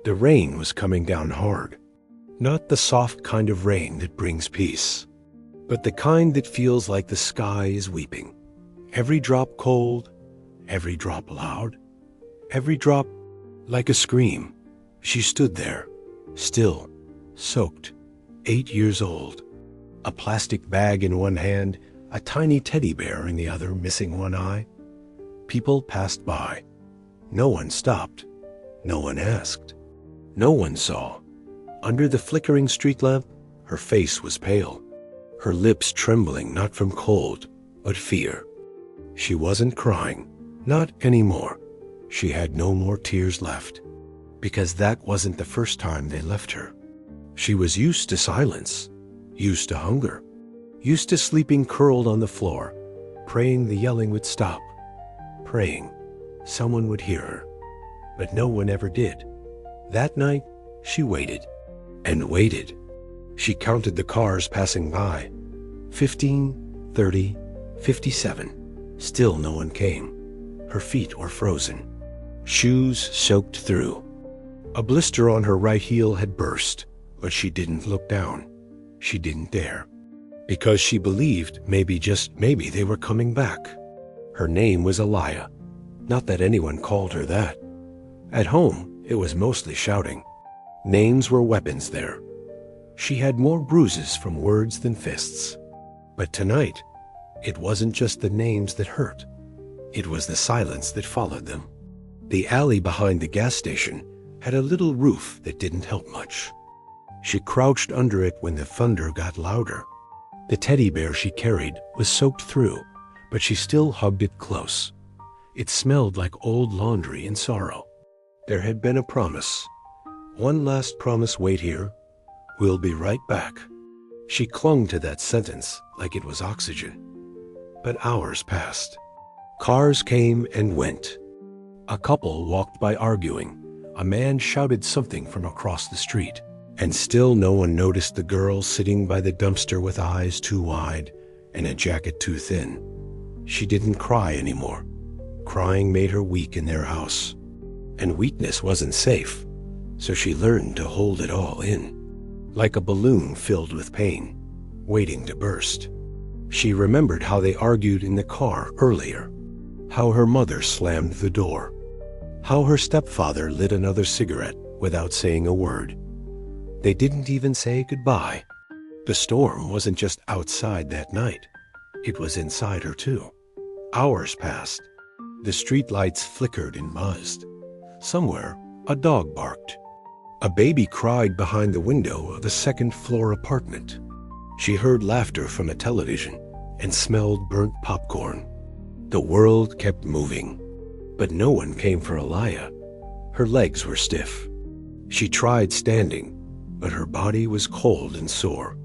The rain was coming down hard. Not the soft kind of rain that brings peace, but the kind that feels like the sky is weeping. Every drop cold, every drop loud, every drop like a scream. She stood there, still, soaked, 8 years old, a plastic bag in one hand, a tiny teddy bear in the other, missing one eye. People passed by. No one stopped. No one asked. No one saw. Under the flickering street lamp, her face was pale, her lips trembling not from cold, but fear. She wasn't crying, not anymore. She had no more tears left, because that wasn't the first time they left her. She was used to silence, used to hunger, used to sleeping curled on the floor, praying the yelling would stop, praying someone would hear her. But no one ever did. That night, she waited and waited. She counted the cars passing by. 15, 30, 57. Still no one came. Her feet were frozen, shoes soaked through. A blister on her right heel had burst, but she didn't look down. She didn't dare, because she believed maybe, just maybe, they were coming back. Her name was Elia. Not that anyone called her that. At home, it was mostly shouting. Names were weapons there. She had more bruises from words than fists. But tonight, it wasn't just the names that hurt. It was the silence that followed them. The alley behind the gas station had a little roof that didn't help much. She crouched under it when the thunder got louder. The teddy bear she carried was soaked through, but she still hugged it close. It smelled like old laundry in sorrow. There had been a promise. One last promise, wait here. We'll be right back. She clung to that sentence like it was oxygen. But hours passed. Cars came and went. A couple walked by arguing. A man shouted something from across the street. And still no one noticed the girl sitting by the dumpster with eyes too wide and a jacket too thin. She didn't cry anymore. Crying made her weak in their house. And weakness wasn't safe, so she learned to hold it all in, like a balloon filled with pain, waiting to burst. She remembered how they argued in the car earlier, how her mother slammed the door, how her stepfather lit another cigarette without saying a word. They didn't even say goodbye. The storm wasn't just outside that night. It was inside her too. Hours passed. The streetlights flickered and buzzed. Somewhere, a dog barked. A baby cried behind the window of the second-floor apartment. She heard laughter from a television and smelled burnt popcorn. The world kept moving, but no one came for Elia. Her legs were stiff. She tried standing, but her body was cold and sore.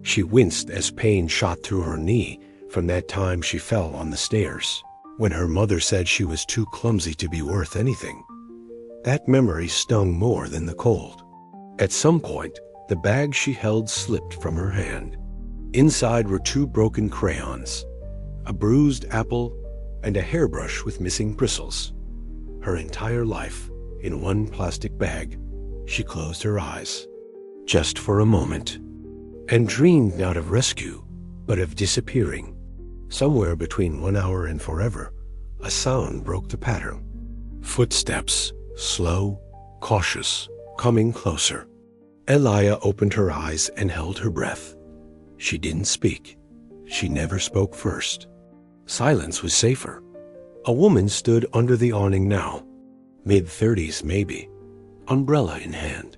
She winced as pain shot through her knee from that time she fell on the stairs, when her mother said she was too clumsy to be worth anything. That memory stung more than the cold. At some point, the bag she held slipped from her hand. Inside were 2 broken crayons, a bruised apple, and a hairbrush with missing bristles. Her entire life in one plastic bag. She closed her eyes, just for a moment, and dreamed not of rescue, but of disappearing. Somewhere between 1 hour and forever, a sound broke the pattern. Footsteps, slow, cautious, coming closer. Elia opened her eyes and held her breath. She didn't speak. She never spoke first. Silence was safer. A woman stood under the awning now, mid-30s maybe, umbrella in hand,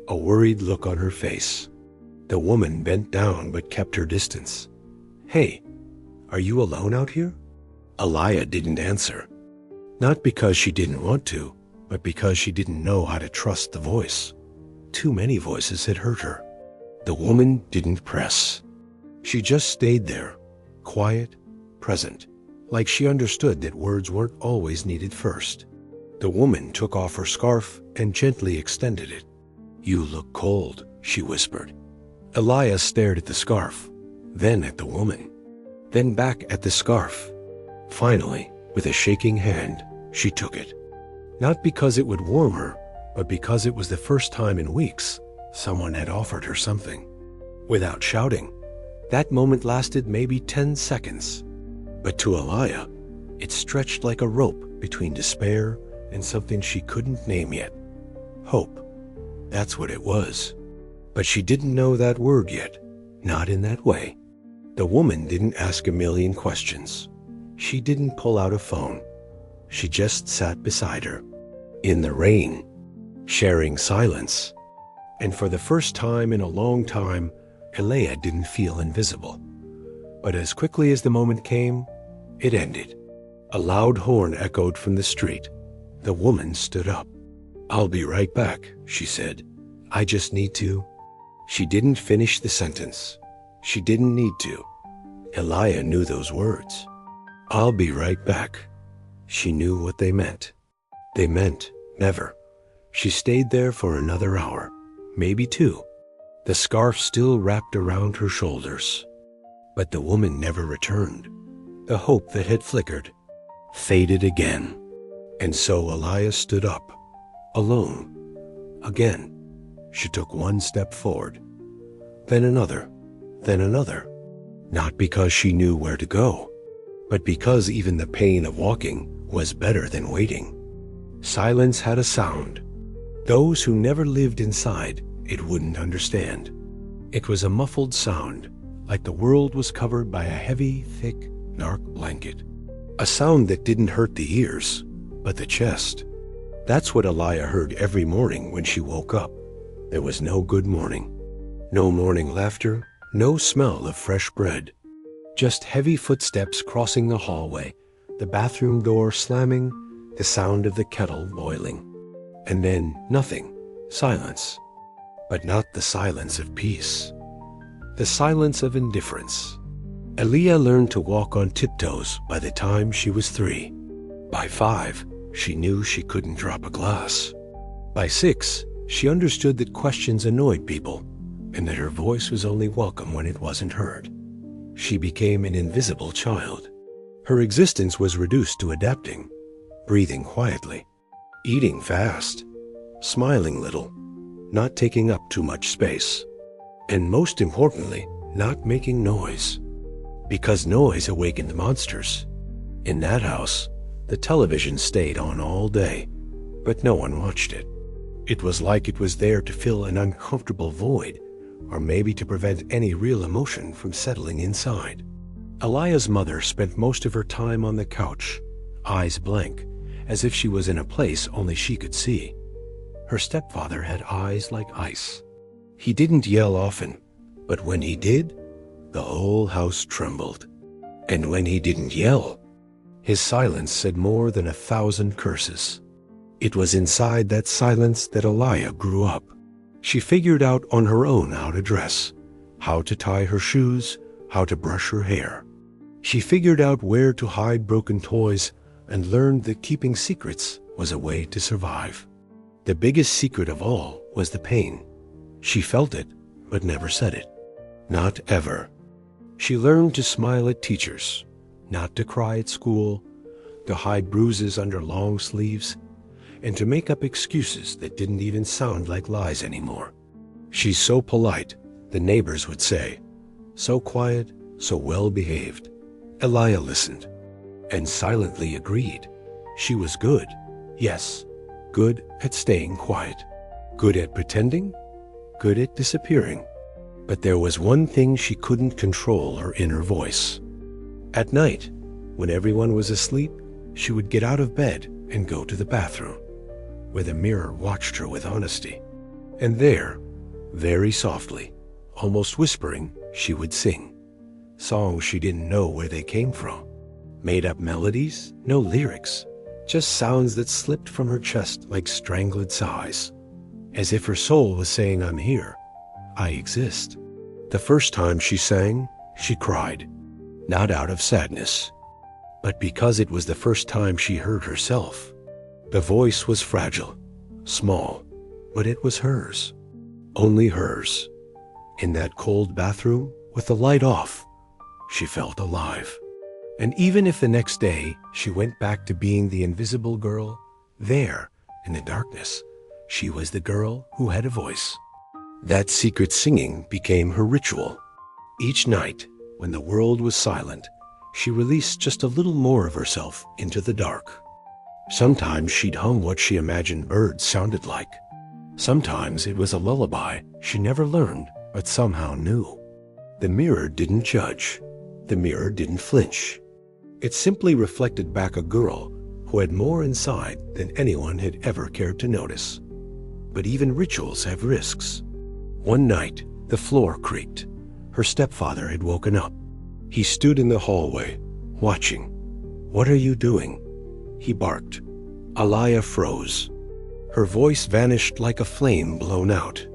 a worried look on her face. The woman bent down but kept her distance. "Hey, are you alone out here?" Elia didn't answer. Not because she didn't want to, but because she didn't know how to trust the voice. Too many voices had hurt her. The woman didn't press. She just stayed there, quiet, present, like she understood that words weren't always needed first. The woman took off her scarf and gently extended it. "You look cold," she whispered. Elia stared at the scarf, then at the woman, then back at the scarf. Finally, with a shaking hand, she took it. Not because it would warm her, but because it was the first time in weeks someone had offered her something. Without shouting, that moment lasted maybe 10 seconds. But to Aliyah, it stretched like a rope between despair and something she couldn't name yet. Hope. That's what it was. But she didn't know that word yet. Not in that way. The woman didn't ask a million questions. She didn't pull out a phone. She just sat beside her, in the rain, sharing silence. And for the first time in a long time, Aliyah didn't feel invisible. But as quickly as the moment came, it ended. A loud horn echoed from the street. The woman stood up. "I'll be right back," she said. "I just need to." She didn't finish the sentence. She didn't need to. Aliyah knew those words. "I'll be right back." She knew what they meant. They meant never. She stayed there for another hour, maybe 2. The scarf still wrapped around her shoulders. But the woman never returned. The hope that had flickered faded again. And so Aliyah stood up, alone, again. She took one step forward, then another, not because she knew where to go, but because even the pain of walking was better than waiting. Silence had a sound. Those who never lived inside it wouldn't understand. It was a muffled sound, like the world was covered by a heavy, thick, dark blanket. A sound that didn't hurt the ears, but the chest. That's what Aliyah heard every morning when she woke up. There was no good morning. No morning laughter, no smell of fresh bread. Just heavy footsteps crossing the hallway, the bathroom door slamming, the sound of the kettle boiling. And then nothing, silence. But not the silence of peace. The silence of indifference. Aliyah learned to walk on tiptoes by the time she was 3. By 5, she knew she couldn't drop a glass. By 6, she understood that questions annoyed people, and that her voice was only welcome when it wasn't heard. She became an invisible child. Her existence was reduced to adapting, breathing quietly, eating fast, smiling little, not taking up too much space, and most importantly, not making noise. Because noise awakened monsters. In that house, the television stayed on all day, but no one watched it. It was like it was there to fill an uncomfortable void, or maybe to prevent any real emotion from settling inside. Aliyah's mother spent most of her time on the couch, eyes blank, as if she was in a place only she could see. Her stepfather had eyes like ice. He didn't yell often, but when he did, the whole house trembled. And when he didn't yell, his silence said more than 1,000 curses. It was inside that silence that Aliyah grew up. She figured out on her own how to dress, how to tie her shoes, how to brush her hair. She figured out where to hide broken toys and learned that keeping secrets was a way to survive. The biggest secret of all was the pain. She felt it, but never said it. Not ever. She learned to smile at teachers, not to cry at school, to hide bruises under long sleeves, and to make up excuses that didn't even sound like lies anymore. "She's so polite," the neighbors would say. "So quiet, so well-behaved." Aliyah listened, and silently agreed. She was good, yes, good at staying quiet, good at pretending, good at disappearing. But there was one thing she couldn't control: her inner voice. At night, when everyone was asleep, she would get out of bed and go to the bathroom, where the mirror watched her with honesty. And there, very softly, almost whispering, she would sing. Songs she didn't know where they came from. Made-up melodies, no lyrics, just sounds that slipped from her chest like strangled sighs. As if her soul was saying, "I'm here. I exist." The first time she sang, she cried, not out of sadness, but because it was the first time she heard herself. The voice was fragile, small, but it was hers, only hers. In that cold bathroom, with the light off, she felt alive. And even if the next day she went back to being the invisible girl, there, in the darkness, She was the girl who had a voice. That secret singing became her ritual. Each night, when the world was silent, she released just a little more of herself into the dark. Sometimes she'd hum what she imagined birds sounded like. Sometimes it was a lullaby she never learned but somehow knew. The mirror didn't judge. The mirror didn't flinch. It simply reflected back a girl who had more inside than anyone had ever cared to notice. But even rituals have risks. One night, the floor creaked. Her stepfather had woken up. He stood in the hallway, watching. "What are you doing?" he barked. Alaya froze. Her voice vanished like a flame blown out.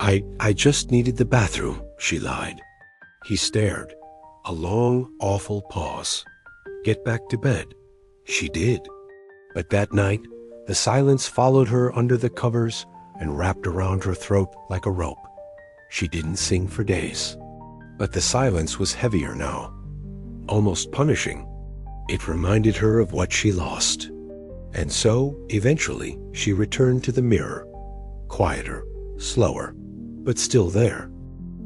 I just needed the bathroom," she lied. He stared. A long, awful pause. "Get back to bed." She did. But that night, the silence followed her under the covers and wrapped around her throat like a rope. She didn't sing for days. But the silence was heavier now, almost punishing. It reminded her of what she lost. And so, eventually, she returned to the mirror, quieter, slower, but still there,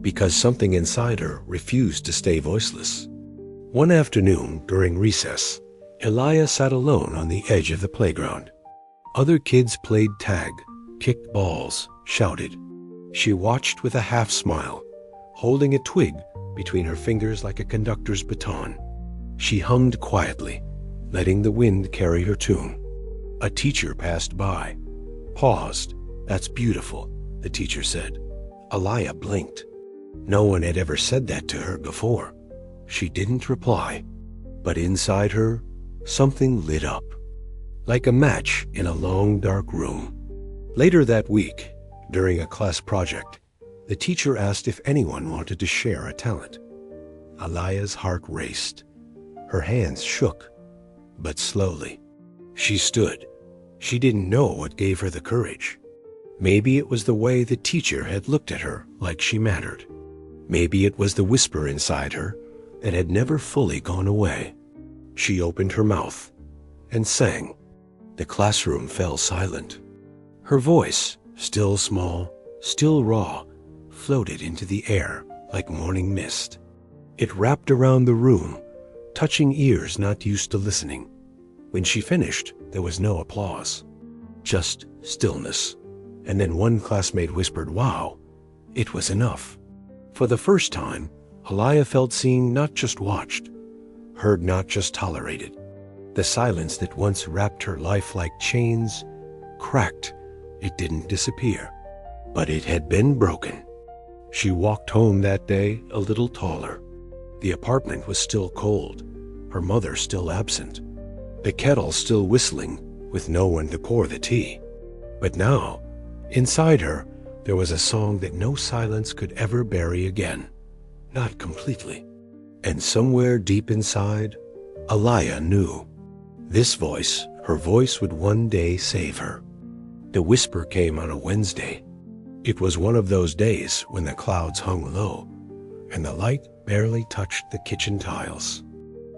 because something inside her refused to stay voiceless. One afternoon, during recess, Elia sat alone on the edge of the playground. Other kids played tag, kicked balls, shouted. She watched with a half smile, holding a twig between her fingers like a conductor's baton. She hummed quietly, letting the wind carry her tune. A teacher passed by, paused. "That's beautiful," the teacher said. Alaya blinked. No one had ever said that to her before. She didn't reply, but inside her, something lit up, like a match in a long, dark room. Later that week, during a class project, the teacher asked if anyone wanted to share a talent. Alaya's heart raced. Her hands shook, but slowly. She stood. She didn't know what gave her the courage. Maybe it was the way the teacher had looked at her like she mattered. Maybe it was the whisper inside her that had never fully gone away. She opened her mouth and sang. The classroom fell silent. Her voice, still small, still raw, floated into the air like morning mist. It wrapped around the room, touching ears not used to listening. When she finished, there was no applause, just stillness. And then one classmate whispered, "Wow," it was enough. For the first time, Alaya felt seen, not just watched, heard, not just tolerated. The silence that once wrapped her life like chains cracked. It didn't disappear, but it had been broken. She walked home that day a little taller. The apartment was still cold, her mother still absent, the kettle still whistling with no one to pour the tea. But now, inside her, there was a song that no silence could ever bury again. Not completely. And somewhere deep inside, Alaya knew. This voice, her voice, would one day save her. The whisper came on a Wednesday. It was one of those days when the clouds hung low and the light barely touched the kitchen tiles.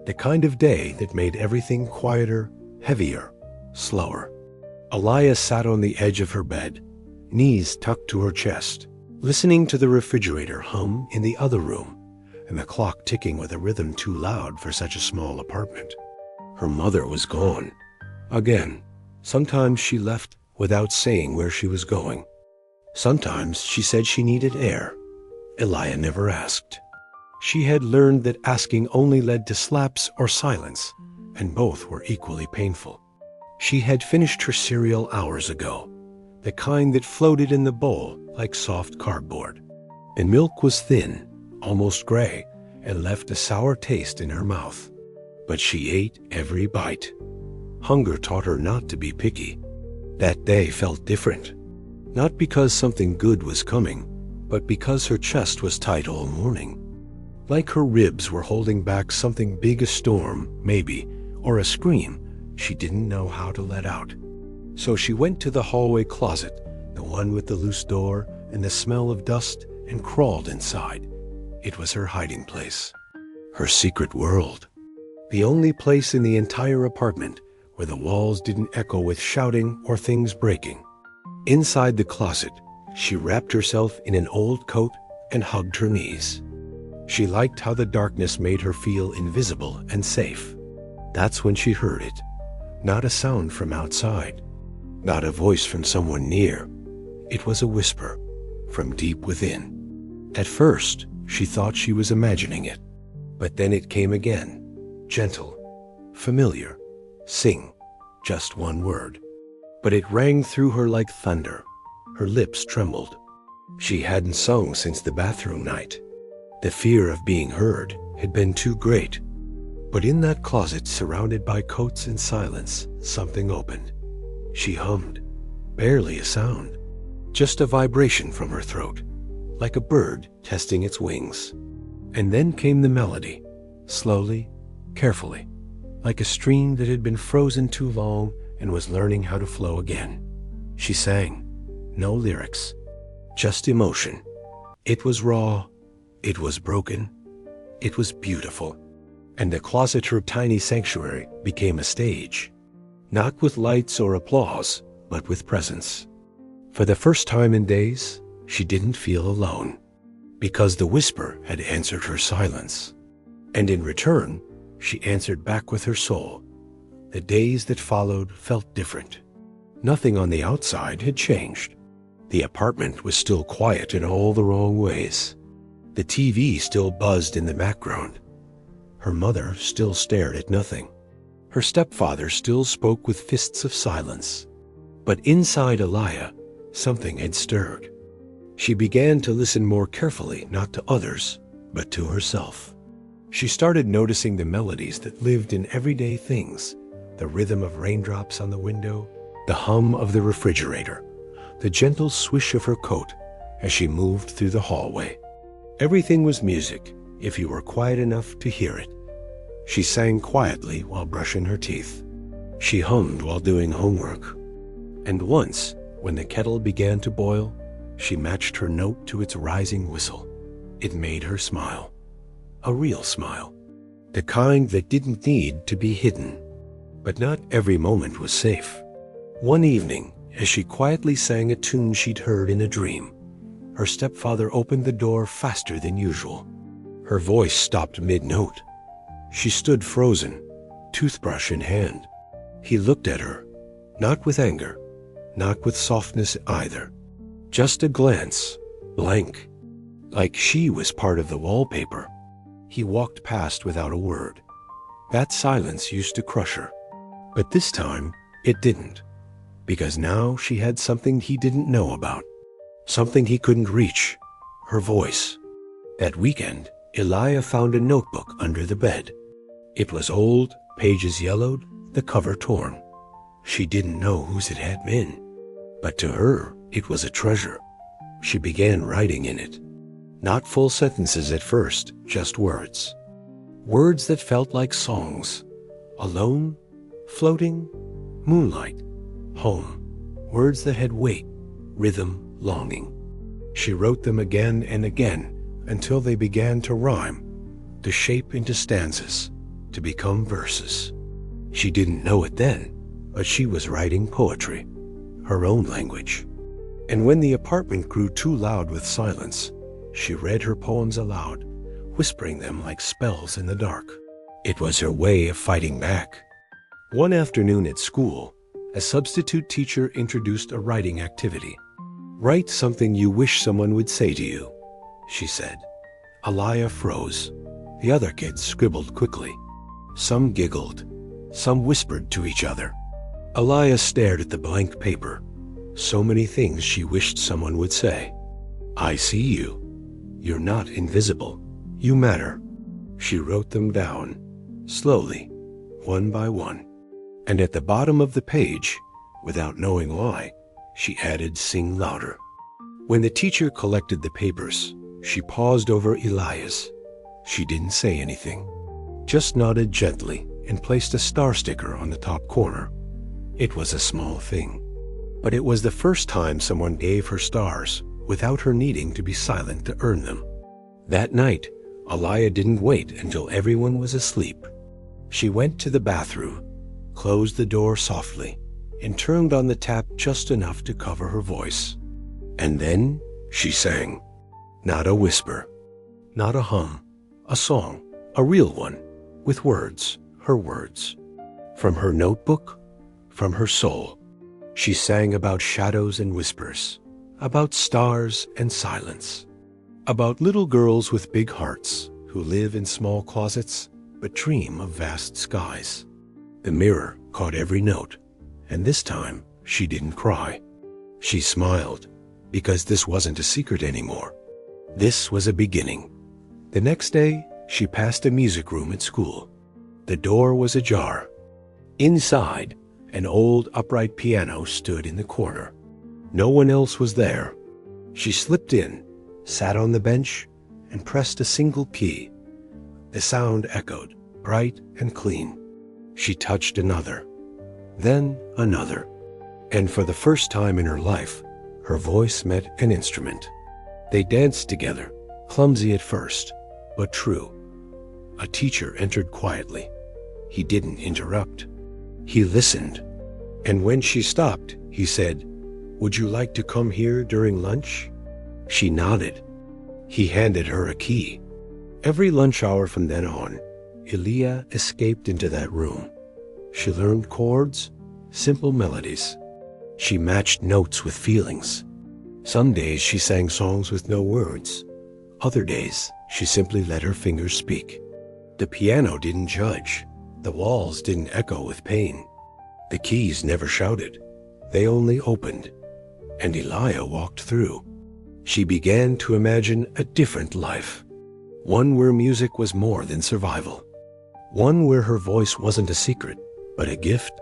The kind of day that made everything quieter, heavier, slower. Alaya sat on the edge of her bed, knees tucked to her chest, listening to the refrigerator hum in the other room and the clock ticking with a rhythm too loud for such a small apartment. Her mother was gone. Again. Sometimes she left without saying where she was going. Sometimes she said she needed air. Elia never asked. She had learned that asking only led to slaps or silence, and both were equally painful. She had finished her cereal hours ago, the kind that floated in the bowl like soft cardboard. The milk was thin, almost gray, and left a sour taste in her mouth. But she ate every bite. Hunger taught her not to be picky. That day felt different, not because something good was coming, but because her chest was tight all morning. Like her ribs were holding back something big, a storm, maybe, or a scream she didn't know how to let out. So she went to the hallway closet, the one with the loose door and the smell of dust, and crawled inside. It was her hiding place, her secret world, the only place in the entire apartment where the walls didn't echo with shouting or things breaking. Inside the closet, she wrapped herself in an old coat and hugged her knees. She liked how the darkness made her feel invisible and safe. That's when she heard it. Not a sound from outside, not a voice from someone near. It was a whisper from deep within. At first, she thought she was imagining it, but then it came again, gentle, familiar. Sing, just one word. But it rang through her like thunder. Her lips trembled. She hadn't sung since the bathroom night. The fear of being heard had been too great. But in that closet, surrounded by coats and silence, something opened. She hummed, barely a sound, just a vibration from her throat, like a bird testing its wings. And then came the melody, slowly, carefully, like a stream that had been frozen too long and was learning how to flow again. She sang, no lyrics, just emotion. It was raw, it was broken, it was beautiful. And the closet, her tiny sanctuary, became a stage, not with lights or applause, but with presence. For the first time in days, she didn't feel alone, because the whisper had answered her silence. And in return, she answered back with her soul. The days that followed felt different. Nothing on the outside had changed. The apartment was still quiet in all the wrong ways. The TV still buzzed in the background. Her mother still stared at nothing. Her stepfather still spoke with fists of silence. But inside Aliyah, something had stirred. She began to listen more carefully, not to others, but to herself. She started noticing the melodies that lived in everyday things, the rhythm of raindrops on the window, the hum of the refrigerator, the gentle swish of her coat as she moved through the hallway. Everything was music, if you were quiet enough to hear it. She sang quietly while brushing her teeth. She hummed while doing homework. And once, when the kettle began to boil, she matched her note to its rising whistle. It made her smile. A real smile. The kind that didn't need to be hidden. But not every moment was safe. One evening, as she quietly sang a tune she'd heard in a dream, her stepfather opened the door faster than usual. Her voice stopped mid-note. She stood frozen, toothbrush in hand. He looked at her, not with anger, not with softness either. Just a glance, blank, like she was part of the wallpaper. He walked past without a word. That silence used to crush her. But this time, it didn't. Because now she had something he didn't know about. Something he couldn't reach. Her voice. That weekend, Aliyah found a notebook under the bed. It was old, pages yellowed, the cover torn. She didn't know whose it had been. But to her, it was a treasure. She began writing in it. Not full sentences at first, just words. Words that felt like songs. Alone, floating, moonlight, home. Words that had weight, rhythm, longing. She wrote them again and again until they began to rhyme, to shape into stanzas, to become verses. She didn't know it then, but she was writing poetry, her own language. And when the apartment grew too loud with silence, she read her poems aloud, whispering them like spells in the dark. It was her way of fighting back. One afternoon at school, a substitute teacher introduced a writing activity. Write something you wish someone would say to you, she said. Aliyah froze. The other kids scribbled quickly. Some giggled. Some whispered to each other. Aliyah stared at the blank paper. So many things she wished someone would say. I see you. You're not invisible. You matter. She wrote them down, slowly, one by one. And at the bottom of the page, without knowing why, she added, "Sing louder." When the teacher collected the papers, she paused over Aliyah's. She didn't say anything, just nodded gently and placed a star sticker on the top corner. It was a small thing, but it was the first time someone gave her stars without her needing to be silent to earn them. That night, Aliyah didn't wait until everyone was asleep. She went to the bathroom, closed the door softly, and turned on the tap just enough to cover her voice. And then she sang. Not a whisper, not a hum, a song, a real one, with words, her words. From her notebook, from her soul. She sang about shadows and whispers, about stars and silence, about little girls with big hearts who live in small closets but dream of vast skies. The mirror caught every note, and this time she didn't cry. She smiled, because this wasn't a secret anymore. This was a beginning. The next day, she passed a music room at school. The door was ajar. Inside, an old upright piano stood in the corner. No one else was there. She slipped in, sat on the bench, and pressed a single key. The sound echoed, bright and clean. She touched another, then another, and for the first time in her life, her voice met an instrument. They danced together, clumsy at first, but true. A teacher entered quietly. He didn't interrupt. He listened, and when she stopped, he said, "Would you like to come here during lunch?" She nodded. He handed her a key. Every lunch hour from then on, Elia escaped into that room. She learned chords, simple melodies. She matched notes with feelings. Some days she sang songs with no words. Other days, she simply let her fingers speak. The piano didn't judge. The walls didn't echo with pain. The keys never shouted. They only opened. And Elia walked through. She began to imagine a different life. One where music was more than survival. One where her voice wasn't a secret, but a gift.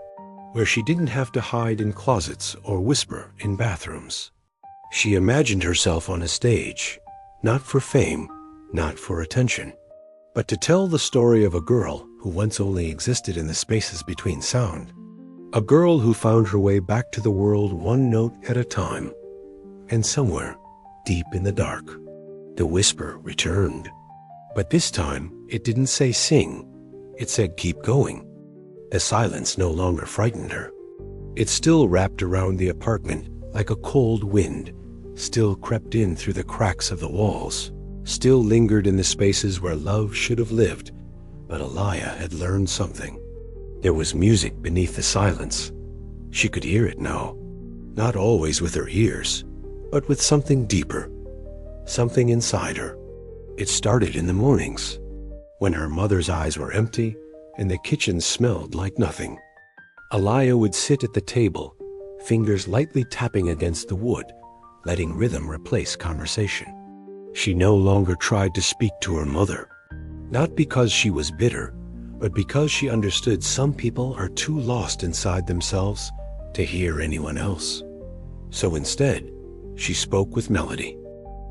Where she didn't have to hide in closets or whisper in bathrooms. She imagined herself on a stage, not for fame, not for attention, but to tell the story of a girl who once only existed in the spaces between sound. A girl who found her way back to the world one note at a time. And somewhere, deep in the dark, the whisper returned. But this time, it didn't say sing. It said keep going. The silence no longer frightened her. It still wrapped around the apartment like a cold wind, still crept in through the cracks of the walls, still lingered in the spaces where love should have lived. But Elia had learned something. There was music beneath the silence. She could hear it now, not always with her ears, but with something deeper, something inside her. It started in the mornings, when her mother's eyes were empty and the kitchen smelled like nothing. Elia would sit at the table, fingers lightly tapping against the wood, letting rhythm replace conversation. She no longer tried to speak to her mother, not because she was bitter, but because she understood some people are too lost inside themselves to hear anyone else. So instead, she spoke with melody.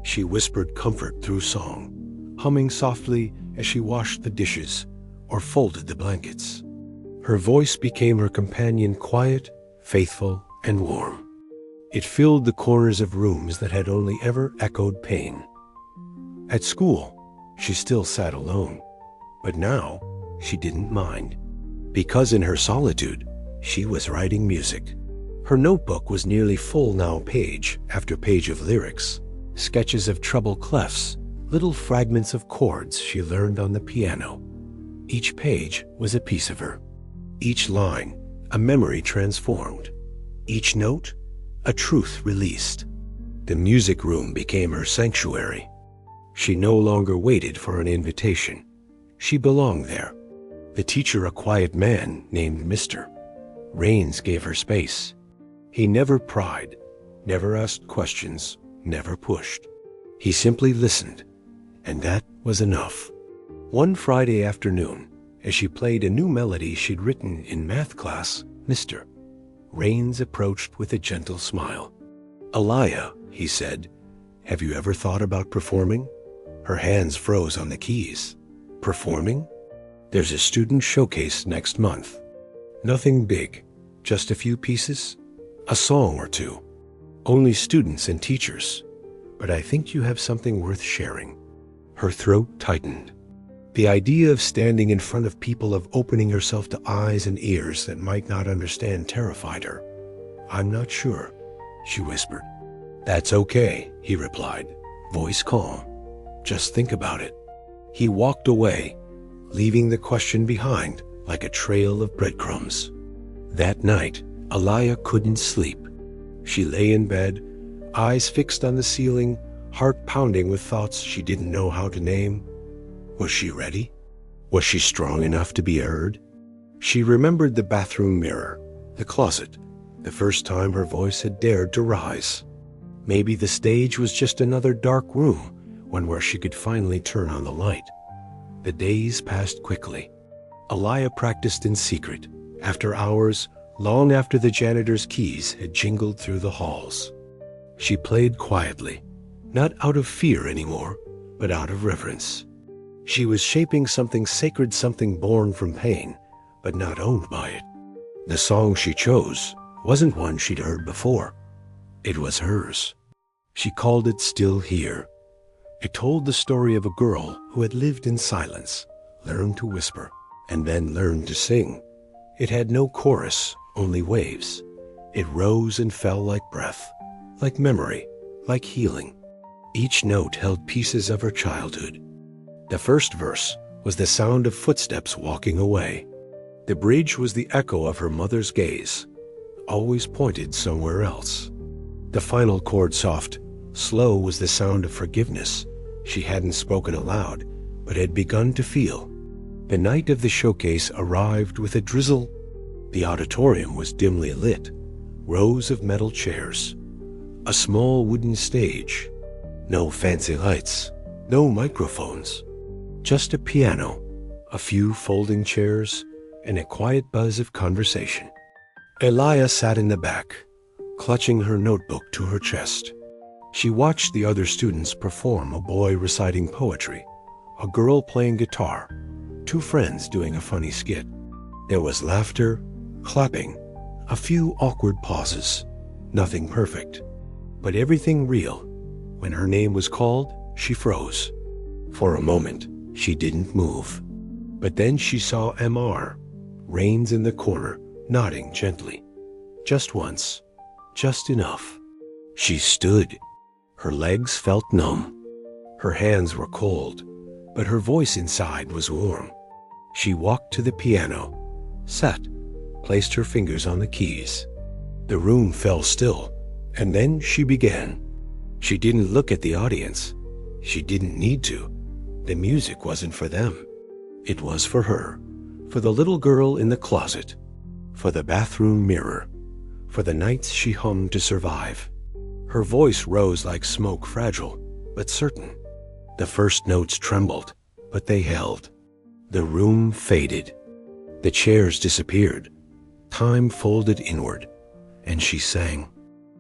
She whispered comfort through song, humming softly as she washed the dishes or folded the blankets. Her voice became her companion, quiet, faithful, and warm. It filled the corners of rooms that had only ever echoed pain. At school, she still sat alone, but now she didn't mind, because in her solitude, she was writing music. Her notebook was nearly full now, page after page of lyrics, sketches of treble clefs, little fragments of chords she learned on the piano. Each page was a piece of her. Each line, a memory transformed. Each note, a truth released. The music room became her sanctuary. She no longer waited for an invitation. She belonged there. The teacher, a quiet man named Mr. Rains, gave her space. He never pried, never asked questions, never pushed. He simply listened, and that was enough. One Friday afternoon, as she played a new melody she'd written in math class, Mr. Rains approached with a gentle smile. "Elia," he said, "have you ever thought about performing?" Her hands froze on the keys. "Performing? There's a student showcase next month. Nothing big, just a few pieces, a song or two. Only students and teachers. But I think you have something worth sharing." Her throat tightened. The idea of standing in front of people, of opening herself to eyes and ears that might not understand, terrified her. I'm not sure, she whispered. That's okay, he replied, voice calm. Just think about it. He walked away, leaving the question behind like a trail of breadcrumbs. That night, Alaya couldn't sleep. She lay in bed, eyes fixed on the ceiling, heart pounding with thoughts she didn't know how to name. Was she ready? Was she strong enough to be heard? She remembered the bathroom mirror, the closet, the first time her voice had dared to rise. Maybe the stage was just another dark room, one where she could finally turn on the light. The days passed quickly. Alaya practiced in secret, after hours, long after the janitor's keys had jingled through the halls. She played quietly, not out of fear anymore, but out of reverence. She was shaping something sacred, something born from pain, but not owned by it. The song she chose wasn't one she'd heard before. It was hers. She called it Still Here. It told the story of a girl who had lived in silence, learned to whisper, and then learned to sing. It had no chorus, only waves. It rose and fell like breath, like memory, like healing. Each note held pieces of her childhood. The first verse was the sound of footsteps walking away. The bridge was the echo of her mother's gaze, always pointed somewhere else. The final chord, soft, slow, was the sound of forgiveness she hadn't spoken aloud, but had begun to feel. The night of the showcase arrived with a drizzle. The auditorium was dimly lit, rows of metal chairs, a small wooden stage, no fancy lights, no microphones, just a piano, a few folding chairs, and a quiet buzz of conversation. Alaya sat in the back, clutching her notebook to her chest. She watched the other students perform, a boy reciting poetry, a girl playing guitar, two friends doing a funny skit. There was laughter, clapping, a few awkward pauses, nothing perfect, but everything real. When her name was called, she froze. For a moment, she didn't move. But then she saw MR, reins in the corner, nodding gently. Just once, just enough. She stood. Her legs felt numb. Her hands were cold, but her voice inside was warm. She walked to the piano, sat, placed her fingers on the keys. The room fell still, and then she began. She didn't look at the audience. She didn't need to. The music wasn't for them. It was for her, for the little girl in the closet, for the bathroom mirror, for the nights she hummed to survive. Her voice rose like smoke, fragile, but certain. The first notes trembled, but they held. The room faded. The chairs disappeared. Time folded inward, and she sang.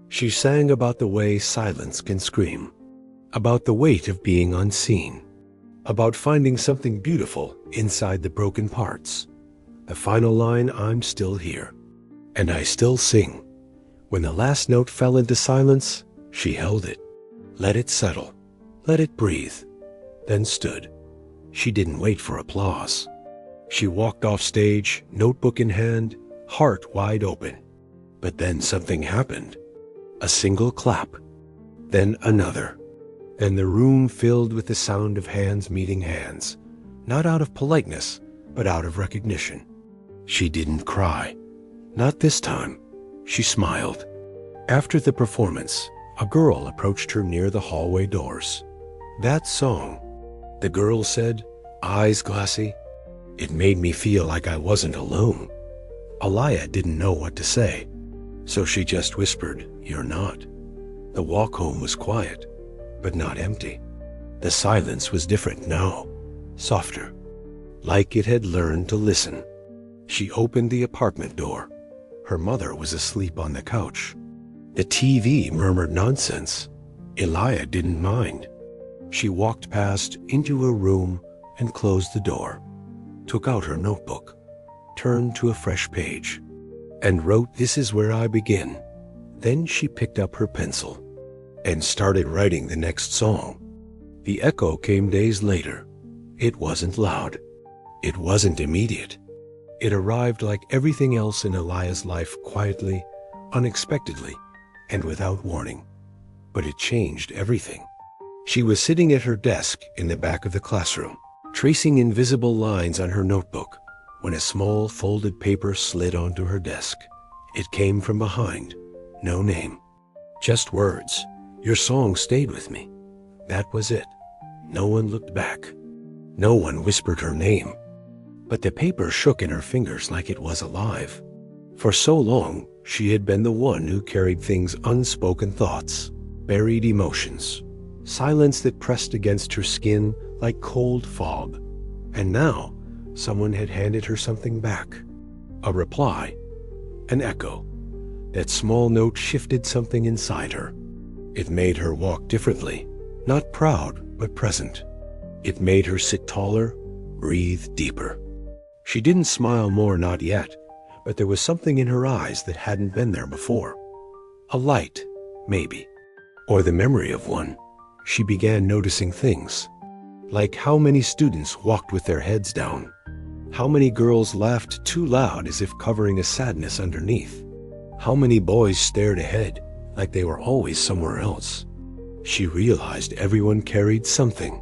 She sang about the way silence can scream, about the weight of being unseen, about finding something beautiful inside the broken parts. The final line, I'm still here, and I still sing. When the last note fell into silence, she held it, let it settle, let it breathe, then stood. She didn't wait for applause. She walked off stage, notebook in hand, heart wide open. But then something happened. A single clap, then another, and the room filled with the sound of hands meeting hands, not out of politeness, but out of recognition. She didn't cry. Not this time. She smiled. After the performance, a girl approached her near the hallway doors. That song, the girl said, eyes glassy. It made me feel like I wasn't alone. Alaya didn't know what to say, so she just whispered, you're not. The walk home was quiet, but not empty. The silence was different now, softer, like it had learned to listen. She opened the apartment door. Her mother was asleep on the couch. The TV murmured nonsense. Alaya didn't mind. She walked past into her room and closed the door, took out her notebook, turned to a fresh page, and wrote, this is where I begin. Then she picked up her pencil and started writing the next song. The echo came days later. It wasn't loud. It wasn't immediate. It arrived like everything else in Alaya's life, quietly, unexpectedly and without warning. But it changed everything. She was sitting at her desk in the back of the classroom, tracing invisible lines on her notebook, when a small folded paper slid onto her desk. It came from behind. No name. Just words. "Your song stayed with me." That was it. No one looked back. No one whispered her name. But the paper shook in her fingers like it was alive. For so long, she had been the one who carried things, unspoken thoughts, buried emotions, silence that pressed against her skin like cold fog. And now, someone had handed her something back. A reply. An echo. That small note shifted something inside her. It made her walk differently, not proud, but present. It made her sit taller, breathe deeper. She didn't smile more, not yet, but there was something in her eyes that hadn't been there before. A light, maybe, or the memory of one. She began noticing things, like how many students walked with their heads down, how many girls laughed too loud as if covering a sadness underneath, how many boys stared ahead like they were always somewhere else. She realized everyone carried something,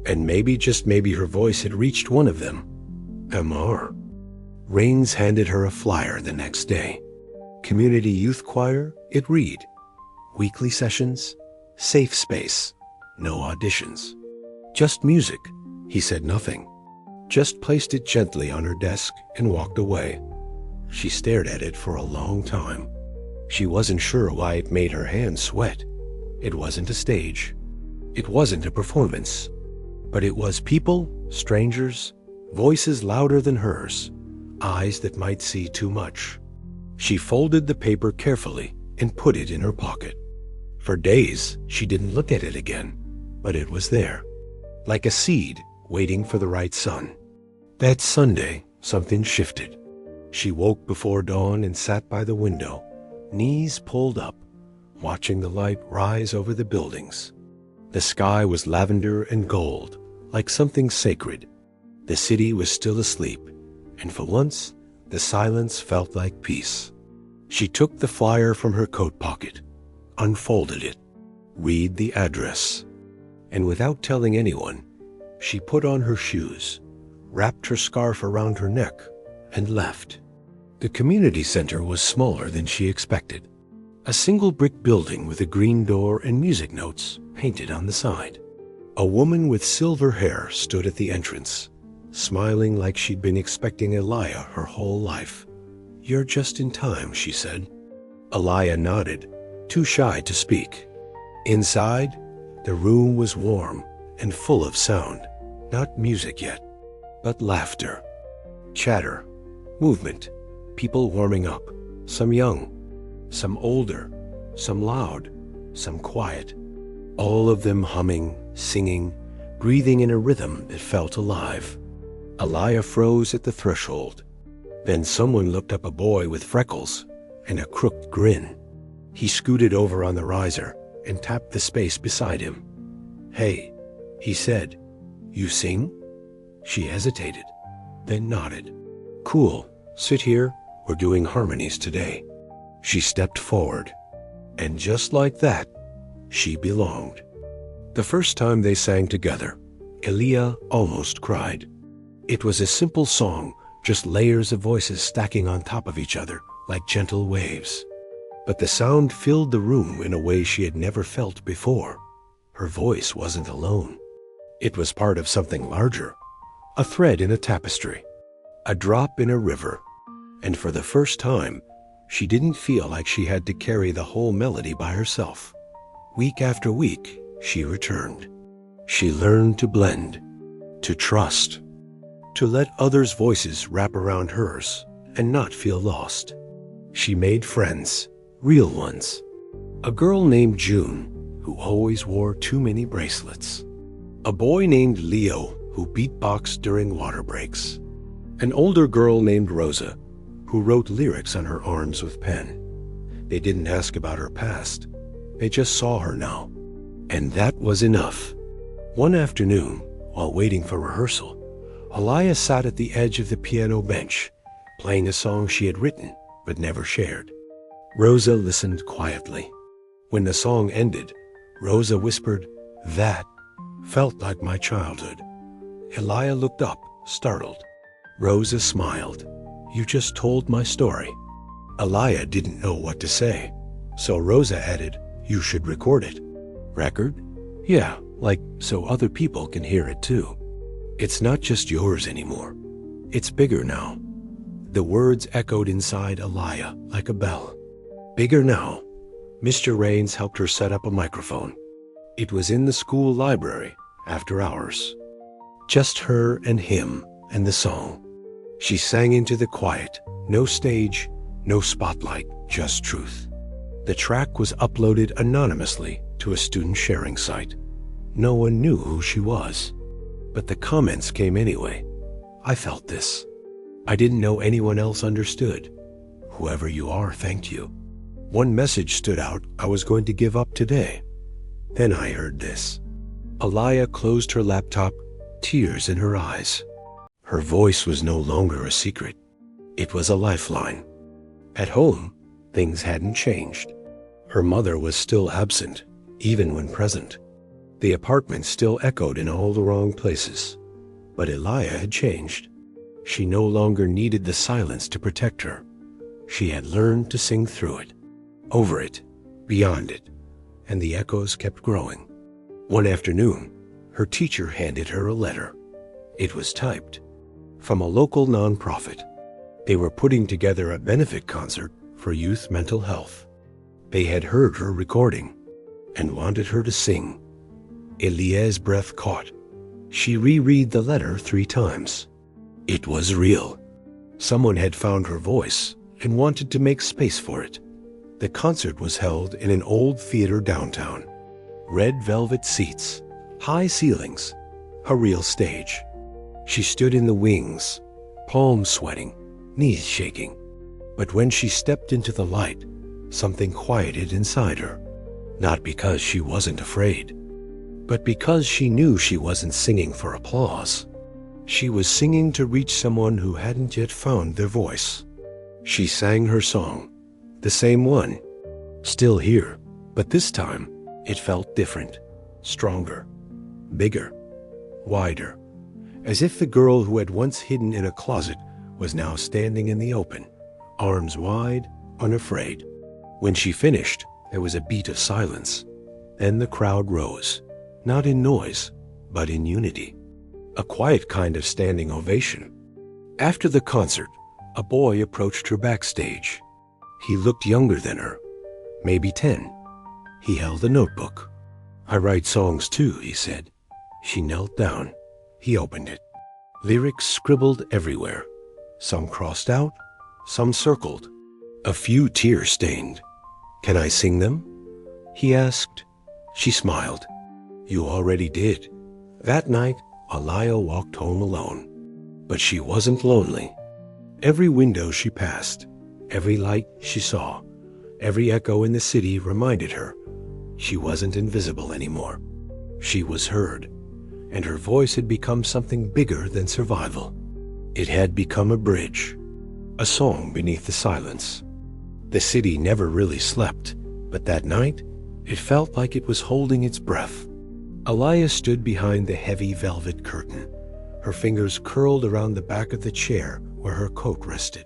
and maybe, just maybe, her voice had reached one of them. Amar. Rains handed her a flyer the next day. Community youth choir, it read. Weekly sessions, safe space, no auditions. Just music. He said nothing, just placed it gently on her desk and walked away. She stared at it for a long time. She wasn't sure why it made her hands sweat. It wasn't a stage. It wasn't a performance. But it was people, strangers, voices louder than hers, eyes that might see too much. She folded the paper carefully and put it in her pocket. For days, she didn't look at it again, but it was there, like a seed waiting for the right sun. That Sunday, something shifted. She woke before dawn and sat by the window, knees pulled up, watching the light rise over the buildings. The sky was lavender and gold, like something sacred. The city was still asleep, and for once, the silence felt like peace. She took the flyer from her coat pocket, unfolded it, read the address, and without telling anyone, she put on her shoes, wrapped her scarf around her neck, and left. The community center was smaller than she expected. A single brick building with a green door and music notes painted on the side. A woman with silver hair stood at the entrance, smiling like she'd been expecting Elia her whole life. "You're just in time," she said. Elia nodded, too shy to speak. Inside, the room was warm and full of sound, not music yet, but laughter, chatter, movement, people warming up, some young, some older, some loud, some quiet, all of them humming, singing, breathing in a rhythm that felt alive. Elia froze at the threshold. Then someone looked up, a boy with freckles and a crooked grin. He scooted over on the riser and tapped the space beside him. "Hey," he said, "you sing?" She hesitated, then nodded. "Cool, sit here, we're doing harmonies today." She stepped forward, and just like that, she belonged. The first time they sang together, Elia almost cried. It was a simple song, just layers of voices stacking on top of each other like gentle waves. But the sound filled the room in a way she had never felt before. Her voice wasn't alone. It was part of something larger, a thread in a tapestry, a drop in a river. And for the first time, she didn't feel like she had to carry the whole melody by herself. Week after week, she returned. She learned to blend, to trust, to let others' voices wrap around hers and not feel lost. She made friends, real ones. A girl named June, who always wore too many bracelets. A boy named Leo, who beatboxed during water breaks. An older girl named Rosa, who wrote lyrics on her arms with pen. They didn't ask about her past. They just saw her now. And that was enough. One afternoon, while waiting for rehearsal, Elia sat at the edge of the piano bench, playing a song she had written but never shared. Rosa listened quietly. When the song ended, Rosa whispered, "That felt like my childhood." Elia looked up, startled. Rosa smiled. "You just told my story." Elia didn't know what to say, so Rosa added, "You should record it." "Record?" "Yeah, like so other people can hear it too. It's not just yours anymore. It's bigger now." The words echoed inside Elia like a bell. Bigger now. Mr. Raines helped her set up a microphone. It was in the school library, after hours. Just her and him and the song. She sang into the quiet. No stage, no spotlight, just truth. The track was uploaded anonymously to a student sharing site. No one knew who she was. But the comments came anyway. I felt this. I didn't know anyone else understood. Whoever you are, thanked you. One message stood out I was going to give up today. Then I heard this. Elia closed her laptop, tears in her eyes. Her voice was no longer a secret. It was a lifeline. At home, things hadn't changed. Her mother was still absent, even when present. The apartment still echoed in all the wrong places. But Elia had changed. She no longer needed the silence to protect her. She had learned to sing through it, over it, beyond it, and the echoes kept growing. One afternoon, her teacher handed her a letter. It was typed from a local nonprofit. They were putting together a benefit concert for youth mental health. They had heard her recording and wanted her to sing. Elia's breath caught. She reread the letter 3 times. It was real. Someone had found her voice and wanted to make space for it. The concert was held in an old theater downtown. Red velvet seats, high ceilings, a real stage. She stood in the wings, palms sweating, knees shaking. But when she stepped into the light, something quieted inside her. Not because she wasn't afraid, but because she knew she wasn't singing for applause. She was singing to reach someone who hadn't yet found their voice. She sang her song, the same one, still here, but this time it felt different, stronger, bigger, wider, as if the girl who had once hidden in a closet was now standing in the open, arms wide, unafraid. When she finished, there was a beat of silence. Then the crowd rose, not in noise, but in unity. A quiet kind of standing ovation. After the concert, a boy approached her backstage. He looked younger than her, maybe 10. He held a notebook. "I write songs too," he said. She knelt down. He opened it. Lyrics scribbled everywhere. Some crossed out, some circled. A few tears stained. "Can I sing them?" he asked. She smiled. "You already did." That night, Elia walked home alone. But she wasn't lonely. Every window she passed, every light she saw, every echo in the city reminded her she wasn't invisible anymore. She was heard, and her voice had become something bigger than survival. It had become a bridge, a song beneath the silence. The city never really slept, but that night, it felt like it was holding its breath. Elia stood behind the heavy velvet curtain, her fingers curled around the back of the chair where her coat rested.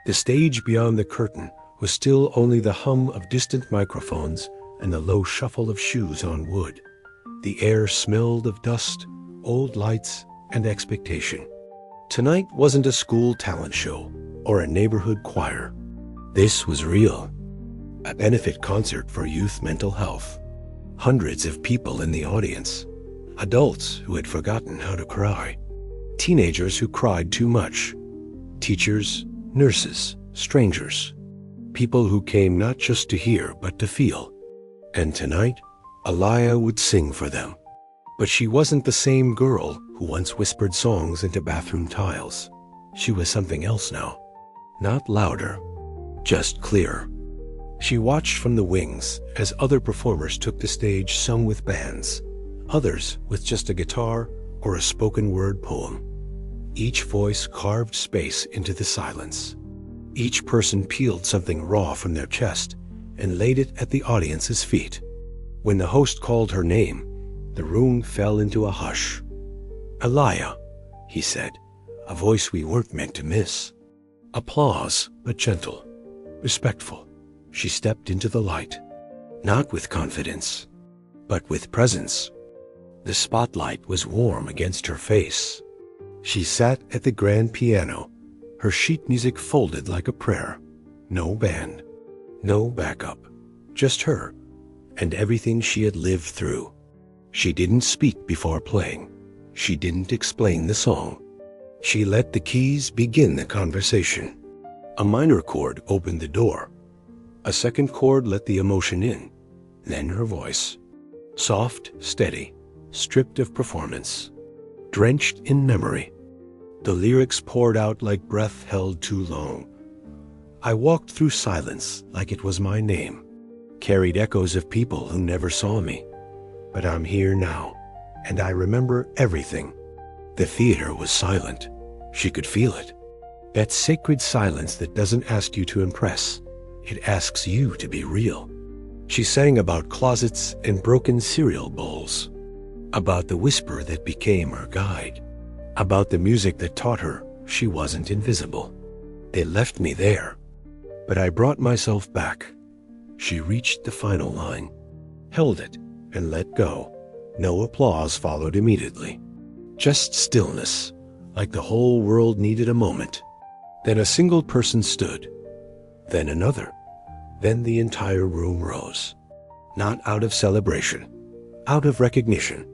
The stage beyond the curtain was still only the hum of distant microphones and the low shuffle of shoes on wood. The air smelled of dust, old lights, and expectation. Tonight wasn't a school talent show or a neighborhood choir. This was real. A benefit concert for youth mental health. Hundreds of people in the audience. Adults who had forgotten how to cry. Teenagers who cried too much. Teachers, nurses, strangers. People who came not just to hear, but to feel. And tonight, Elia would sing for them. But she wasn't the same girl who once whispered songs into bathroom tiles. She was something else now. Not louder, just clearer. She watched from the wings as other performers took the stage, sung with bands, others with just a guitar or a spoken word poem. Each voice carved space into the silence. Each person peeled something raw from their chest and laid it at the audience's feet. When the host called her name, the room fell into a hush. "Elia," he said, a voice we weren't meant to miss. Applause, but gentle, respectful. She stepped into the light, not with confidence, but with presence. The spotlight was warm against her face. She sat at the grand piano, her sheet music folded like a prayer. No band, no backup, just her and everything she had lived through. She didn't speak before playing. She didn't explain the song. She let the keys begin the conversation. A minor chord opened the door. A second chord let the emotion in. Then her voice. Soft, steady, stripped of performance, drenched in memory. The lyrics poured out like breath held too long. I walked through silence like it was my name, carried echoes of people who never saw me. But I'm here now, and I remember everything. The theater was silent. She could feel it. That sacred silence that doesn't ask you to impress. It asks you to be real. She sang about closets and broken cereal bowls, about the whisper that became her guide, about the music that taught her she wasn't invisible. They left me there, but I brought myself back. She reached the final line, held it, and let go. No applause followed immediately. Just stillness, like the whole world needed a moment. Then a single person stood, then another, then the entire room rose. Not out of celebration, out of recognition.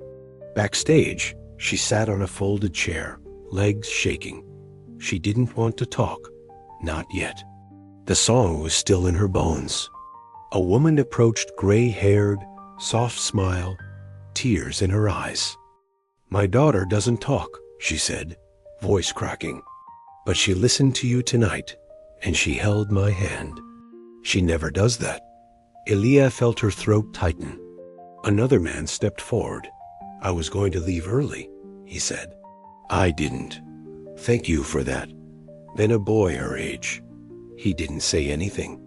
Backstage, she sat on a folded chair, legs shaking. She didn't want to talk, not yet. The song was still in her bones. A woman approached, gray-haired, soft smile, tears in her eyes. "My daughter doesn't talk," she said, voice cracking. "But she listened to you tonight, and she held my hand. She never does that." Elia felt her throat tighten. Another man stepped forward. "I was going to leave early," he said. "I didn't. Thank you for that." Then a boy her age. He didn't say anything,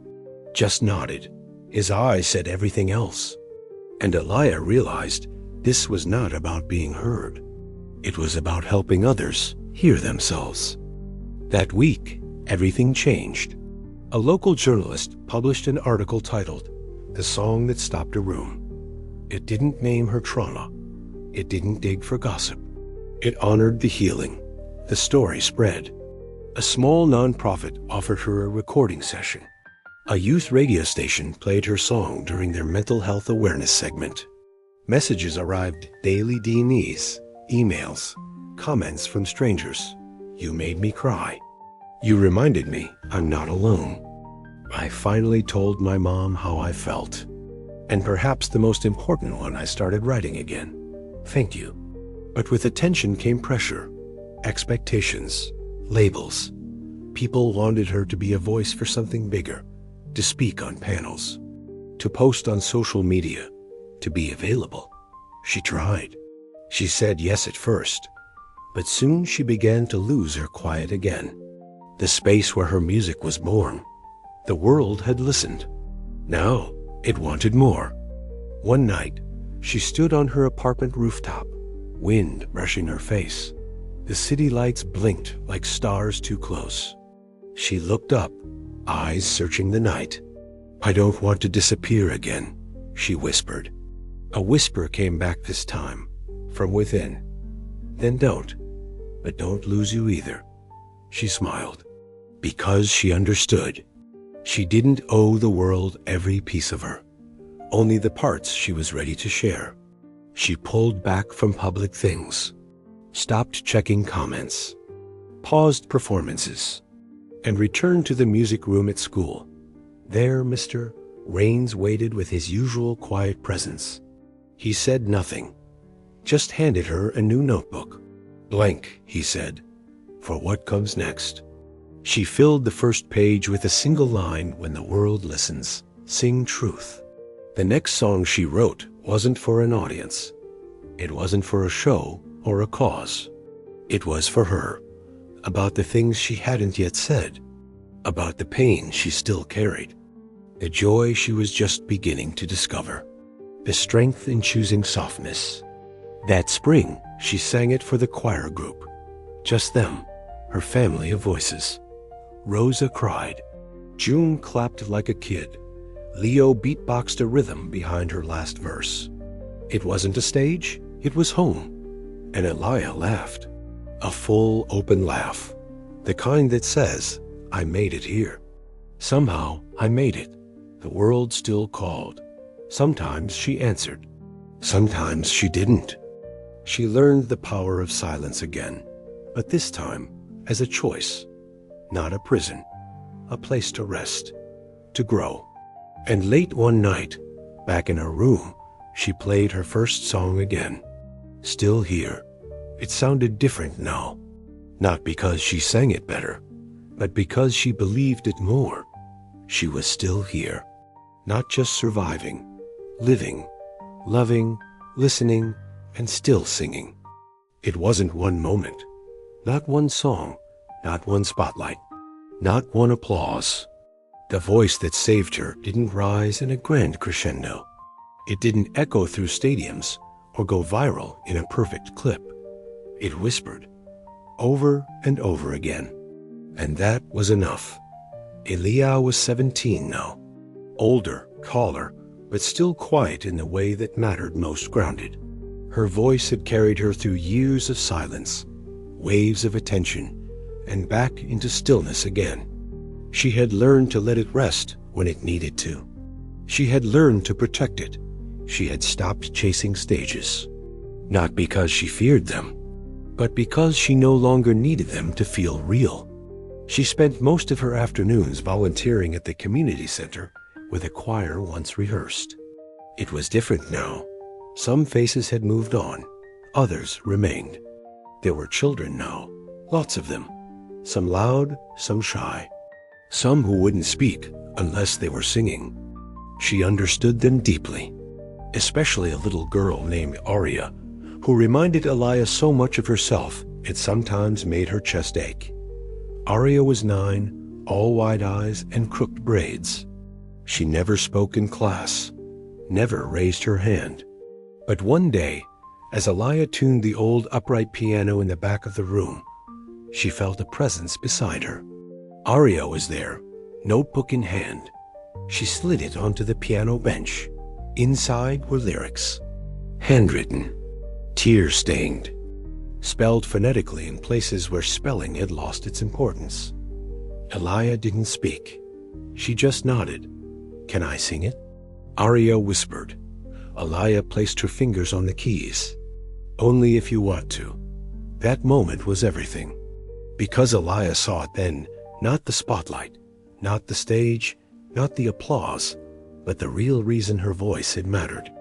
just nodded. His eyes said everything else. And Elia realized this was not about being heard. It was about helping others hear themselves. That week, everything changed. A local journalist published an article titled, "The Song That Stopped a Room." It didn't name her trauma. It didn't dig for gossip. It honored the healing. The story spread. A small nonprofit offered her a recording session. A youth radio station played her song during their mental health awareness segment. Messages arrived daily, DMs, emails, comments from strangers. "You made me cry. You reminded me I'm not alone." I finally told my mom how I felt. And perhaps the most important one, I started writing again. Thank you. But with attention came pressure, expectations, labels. People wanted her to be a voice for something bigger, to speak on panels, to post on social media, to be available. She tried. She said yes at first, but soon she began to lose her quiet again. The space where her music was born. The world had listened. Now it wanted more. One night, she stood on her apartment rooftop, wind brushing her face. The city lights blinked like stars too close. She looked up, eyes searching the night. "I don't want to disappear again," she whispered. A whisper came back this time, from within. "Then don't, but don't lose you either." She smiled, because she understood. She didn't owe the world every piece of her, only the parts she was ready to share. She pulled back from public things, stopped checking comments, paused performances, and returned to the music room at school. There, Mr. Raines waited with his usual quiet presence. He said nothing, just handed her a new notebook. "Blank," he said, "for what comes next." She filled the first page with a single line, "When the world listens, sing truth." The next song she wrote wasn't for an audience. It wasn't for a show or a cause. It was for her, about the things she hadn't yet said. about the pain she still carried, the joy she was just beginning to discover, the strength in choosing softness. That spring, she sang it for the choir group. Just them, her family of voices. Rosa cried. June clapped like a kid. Leo beatboxed a rhythm behind her last verse. It wasn't a stage, it was home. And Elia laughed. A full, open laugh. The kind that says, I made it here. Somehow, I made it. The world still called. Sometimes she answered. Sometimes she didn't. She learned the power of silence again, but this time as a choice, not a prison, a place to rest, to grow. And late one night, back in her room, she played her first song again. Still here. It sounded different now. Not because she sang it better, but because she believed it more. She was still here. Not just surviving, living, loving, listening, and still singing. It wasn't one moment, not one song, not one spotlight, not one applause. The voice that saved her didn't rise in a grand crescendo. It didn't echo through stadiums or go viral in a perfect clip. It whispered, over and over again. And that was enough. Elia was 17 now. Older, taller, but still quiet in the way that mattered most, grounded. Her voice had carried her through years of silence, waves of attention, and back into stillness again. She had learned to let it rest when it needed to. She had learned to protect it. She had stopped chasing stages. Not because she feared them, but because she no longer needed them to feel real. She spent most of her afternoons volunteering at the community center where the choir once rehearsed. It was different now. Some faces had moved on, others remained. There were children now, lots of them, some loud, some shy, some who wouldn't speak unless they were singing. She understood them deeply, especially a little girl named Aria, who reminded Elia so much of herself it sometimes made her chest ache. Aria was 9, all wide eyes and crooked braids. She never spoke in class, never raised her hand. But one day, as Elia tuned the old upright piano in the back of the room, she felt a presence beside her. Aria was there, notebook in hand. She slid it onto the piano bench. Inside were lyrics, handwritten, tear-stained, spelled phonetically in places where spelling had lost its importance. Elia didn't speak. She just nodded. Can I sing it? Aria whispered. Elia placed her fingers on the keys. Only if you want to. That moment was everything. Because Elia saw it then, not the spotlight, not the stage, not the applause, but the real reason her voice had mattered.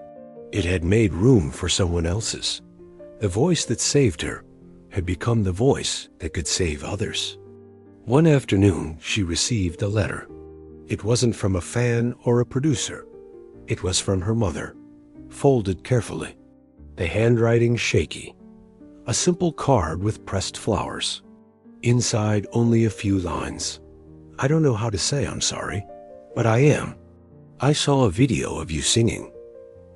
It had made room for someone else's. The voice that saved her had become the voice that could save others. One afternoon, she received a letter. It wasn't from a fan or a producer. It was from her mother, folded carefully, the handwriting shaky. A simple card with pressed flowers. Inside, only a few lines. I don't know how to say I'm sorry, but I am. I saw a video of you singing.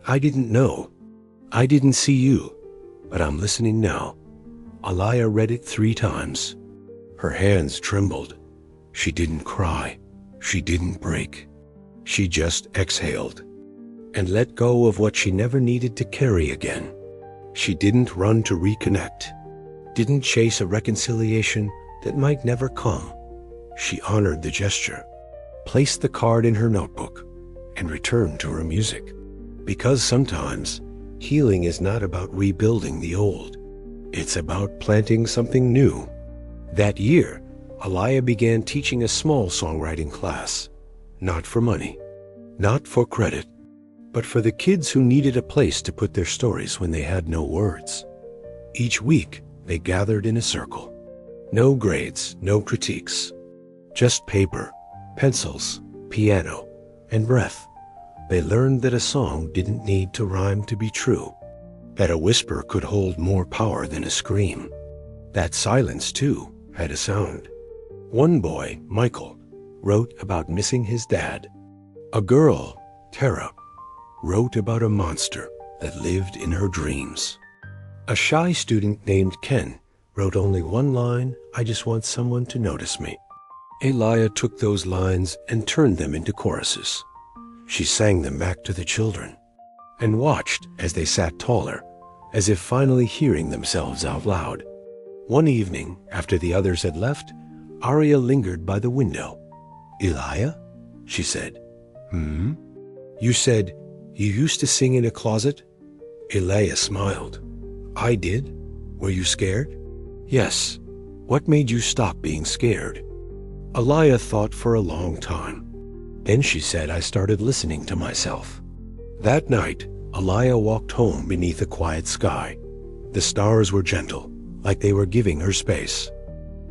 I didn't know. I didn't see you, but I'm listening now. Elia read it 3 times. Her hands trembled. She didn't cry. She didn't break. She just exhaled and let go of what she never needed to carry again. She didn't run to reconnect, didn't chase a reconciliation that might never come. She honored the gesture, placed the card in her notebook, and returned to her music. Because sometimes healing is not about rebuilding the old. It's about planting something new. That year, Elia began teaching a small songwriting class, not for money, not for credit, but for the kids who needed a place to put their stories when they had no words. Each week, they gathered in a circle. No grades, no critiques, just paper, pencils, piano, and breath. They learned that a song didn't need to rhyme to be true, that a whisper could hold more power than a scream, that silence, too, had a sound. One boy, Michael, wrote about missing his dad. A girl, Tara, wrote about a monster that lived in her dreams. A shy student named Ken wrote only one line, "I just want someone to notice me." Elia took those lines and turned them into choruses. She sang them back to the children and watched as they sat taller, as if finally hearing themselves out loud. One evening, after the others had left, Arya lingered by the window. "Elia?" she said. "Hmm? You said you used to sing in a closet?" Elia smiled. "I did. Were you scared?" "Yes. What made you stop being scared?" Elia thought for a long time. Then she said, "I started listening to myself." That night, Elia walked home beneath a quiet sky. The stars were gentle, like they were giving her space.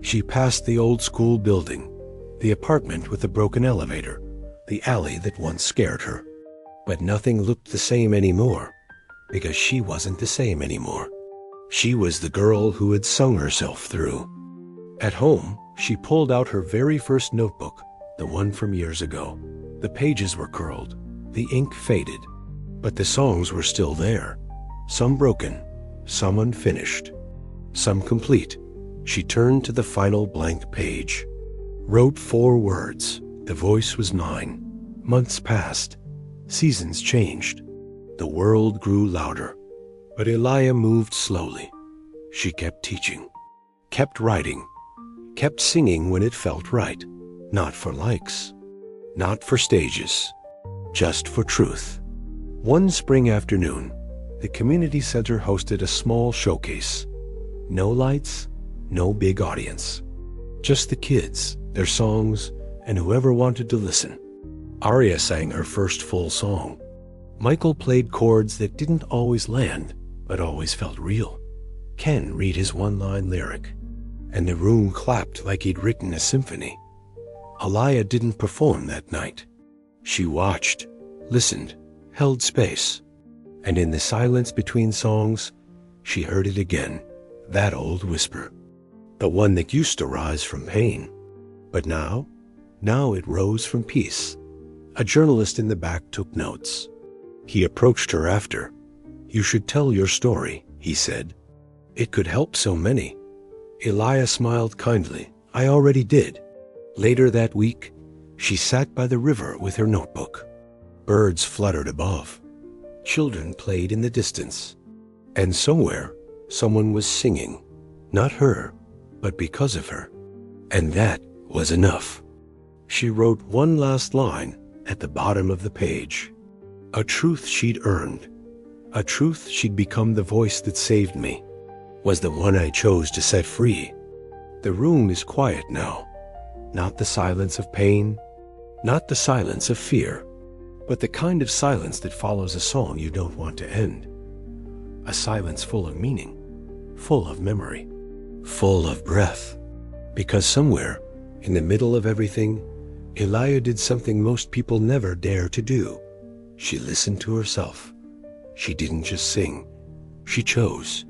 She passed the old school building, the apartment with the broken elevator, the alley that once scared her. But nothing looked the same anymore, because she wasn't the same anymore. She was the girl who had sung herself through. At home, she pulled out her very first notebook, the one from years ago. The pages were curled, the ink faded, but the songs were still there. Some broken, some unfinished, some complete. She turned to the final blank page, wrote 4 words. The voice was mine. Months passed. Seasons changed. The world grew louder. But Elia moved slowly. She kept teaching, kept writing, kept singing when it felt right. Not for likes, not for stages, just for truth. One spring afternoon, the community center hosted a small showcase. No lights, no big audience. Just the kids, their songs, and whoever wanted to listen. Arya sang her first full song. Michael played chords that didn't always land, but always felt real. Ken read his one-line lyric, and the room clapped like he'd written a symphony. Elia didn't perform that night. She watched, listened, held space, and in the silence between songs, she heard it again, that old whisper, the one that used to rise from pain. But now it rose from peace. A journalist in the back took notes. He approached her after. "You should tell your story," he said. "It could help so many." Elia smiled kindly. "I already did." Later that week, she sat by the river with her notebook. Birds fluttered above. Children played in the distance. And somewhere, someone was singing. Not her, but because of her. And that was enough. She wrote one last line at the bottom of the page. A truth she'd earned. A truth she'd become the voice that saved me. Was the one I chose to set free. The room is quiet now. Not the silence of pain, not the silence of fear, but the kind of silence that follows a song you don't want to end. A silence full of meaning, full of memory, full of breath. Because somewhere, in the middle of everything, Elia did something most people never dare to do. She listened to herself. She didn't just sing. She chose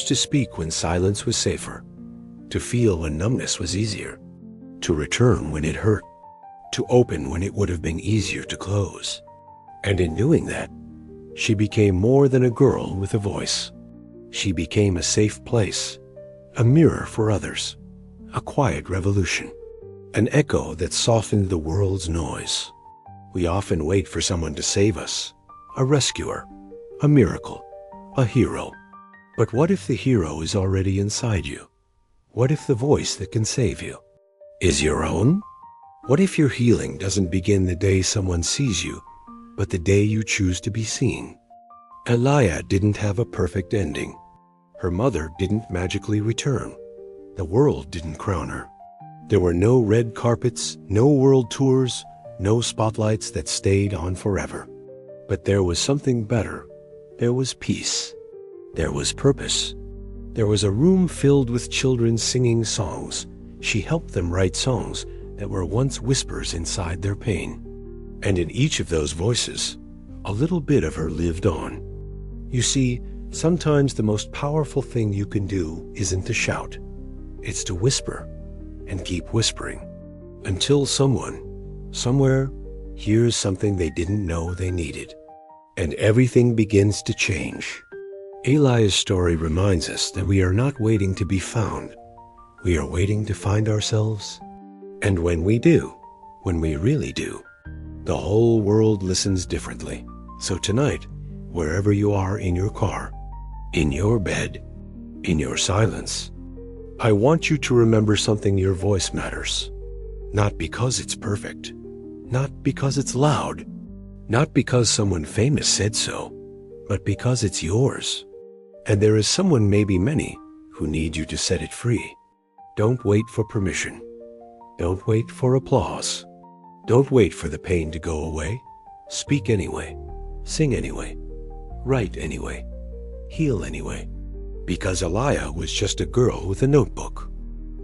to speak when silence was safer, to feel when numbness was easier, to return when it hurt, to open when it would have been easier to close. And in doing that, she became more than a girl with a voice. She became a safe place, a mirror for others, a quiet revolution, an echo that softened the world's noise. We often wait for someone to save us, a rescuer, a miracle, a hero. But what if the hero is already inside you? What if the voice that can save you is your own? What if your healing doesn't begin the day someone sees you, but the day you choose to be seen? Elia didn't have a perfect ending. Her mother didn't magically return. The world didn't crown her. There were no red carpets, no world tours, no spotlights that stayed on forever. But there was something better. There was peace. There was purpose. There was a room filled with children singing songs. She helped them write songs that were once whispers inside their pain. And in each of those voices, a little bit of her lived on. You see, sometimes the most powerful thing you can do isn't to shout. It's to whisper and keep whispering. until someone, somewhere, hears something they didn't know they needed. And everything begins to change. Eli's story reminds us that we are not waiting to be found. We are waiting to find ourselves. And when we do, when we really do, the whole world listens differently. So tonight, wherever you are in your car, in your bed, in your silence, I want you to remember something: your voice matters. Not because it's perfect, not because it's loud, not because someone famous said so, but because it's yours. And there is someone, maybe many, who need you to set it free. Don't wait for permission. Don't wait for applause. Don't wait for the pain to go away. Speak anyway. Sing anyway. Write anyway. Heal anyway. Because Elia was just a girl with a notebook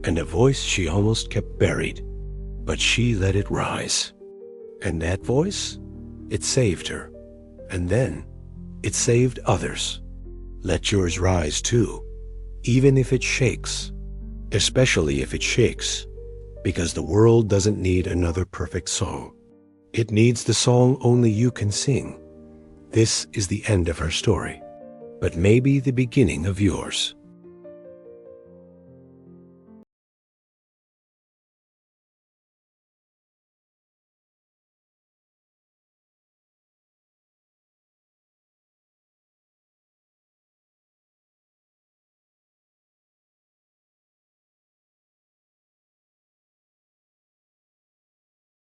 and a voice she almost kept buried, but she let it rise. And that voice, it saved her. And then it saved others. Let yours rise too, even if it shakes, especially if it shakes, because the world doesn't need another perfect song. It needs the song only you can sing. This is the end of her story, but maybe the beginning of yours.